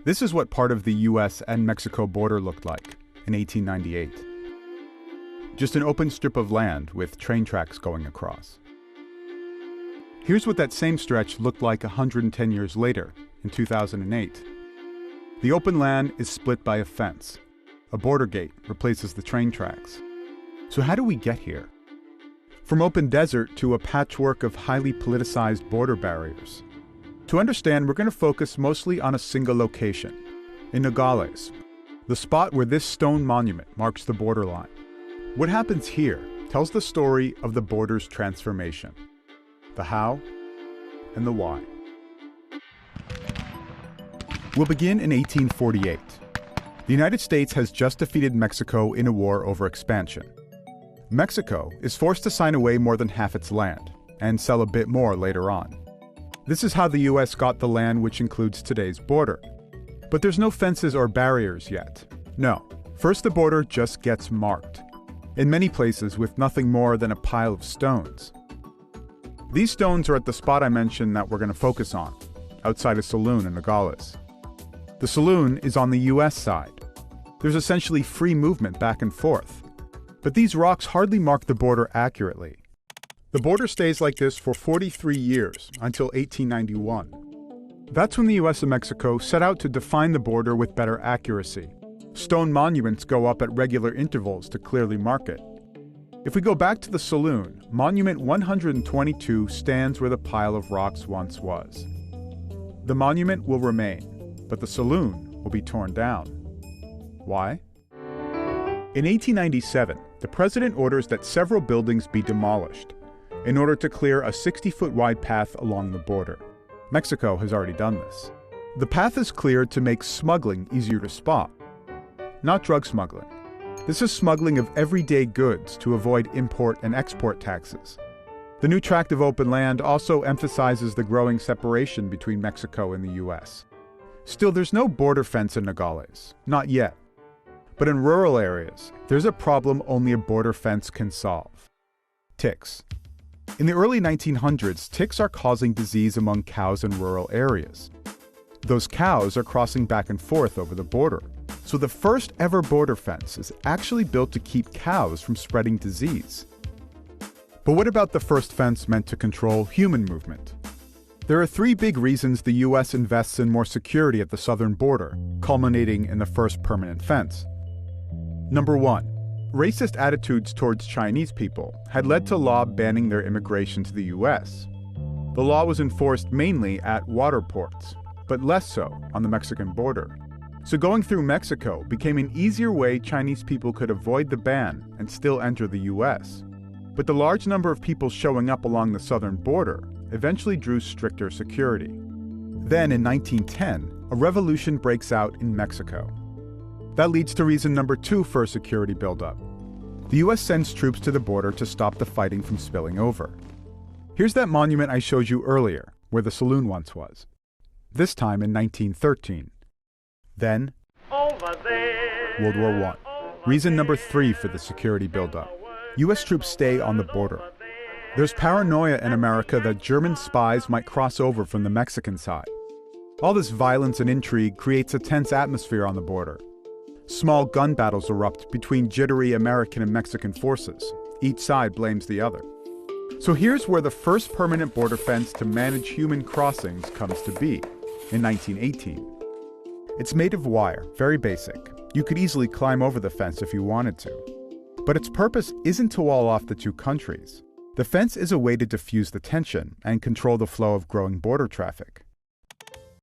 This is what part of the US and Mexico border looked like in 1898. Just an open strip of land with train tracks going across. Here's what that same stretch looked like 110 years later, in 2008. The open land is split by a fence. A border gate replaces the train tracks. So how do we get here? From open desert to a patchwork of highly politicized border barriers. To understand, we're going to focus mostly on a single location, in Nogales, the spot where this stone monument marks the borderline. What happens here tells the story of the border's transformation, the how and the why. We'll begin in 1848. The United States has just defeated Mexico in a war over expansion. Mexico is forced to sign away more than half its land, and sell a bit more later on. This is how the US got the land which includes today's border. But there's no fences or barriers yet. No, first the border just gets marked, in many places with nothing more than a pile of stones. These stones are at the spot I mentioned that we're going to focus on, outside a saloon in Nogales. The saloon is on the US side. There's essentially free movement back and forth. But these rocks hardly mark the border accurately. The border stays like this for 43 years, until 1891. That's when the US and Mexico set out to define the border with better accuracy. Stone monuments go up at regular intervals to clearly mark it. If we go back to the saloon, Monument 122 stands where the pile of rocks once was. The monument will remain, but the saloon will be torn down. Why? In 1897, the president orders that several buildings be demolished in order to clear a 60-foot wide path along the border. Mexico has already done this. The path is cleared to make smuggling easier to spot. Not drug smuggling. This is smuggling of everyday goods to avoid import and export taxes. The new tract of open land also emphasizes the growing separation between Mexico and the US. Still, there's no border fence in Nogales, not yet. But in rural areas, there's a problem only a border fence can solve. Ticks. In the early 1900s, ticks are causing disease among cows in rural areas. Those cows are crossing back and forth over the border. So the first ever border fence is actually built to keep cows from spreading disease. But what about the first fence meant to control human movement? There are three big reasons the US invests in more security at the southern border, culminating in the first permanent fence. Number one, racist attitudes towards Chinese people had led to law banning their immigration to the US. The law was enforced mainly at water ports, but less so on the Mexican border. So going through Mexico became an easier way Chinese people could avoid the ban and still enter the US. But the large number of people showing up along the southern border eventually drew stricter security. Then in 1910, a revolution breaks out in Mexico. That leads to reason number two for a security buildup. The US sends troops to the border to stop the fighting from spilling over. Here's that monument I showed you earlier, where the saloon once was. This time in 1913. Then, World War I. Reason number three for the security buildup. US troops stay on the border. There's paranoia in America that German spies might cross over from the Mexican side. All this violence and intrigue creates a tense atmosphere on the border. Small gun battles erupt between jittery American and Mexican forces. Each side blames the other. So here's where the first permanent border fence to manage human crossings comes to be, in 1918. It's made of wire, very basic. You could easily climb over the fence if you wanted to. But its purpose isn't to wall off the two countries. The fence is a way to diffuse the tension and control the flow of growing border traffic.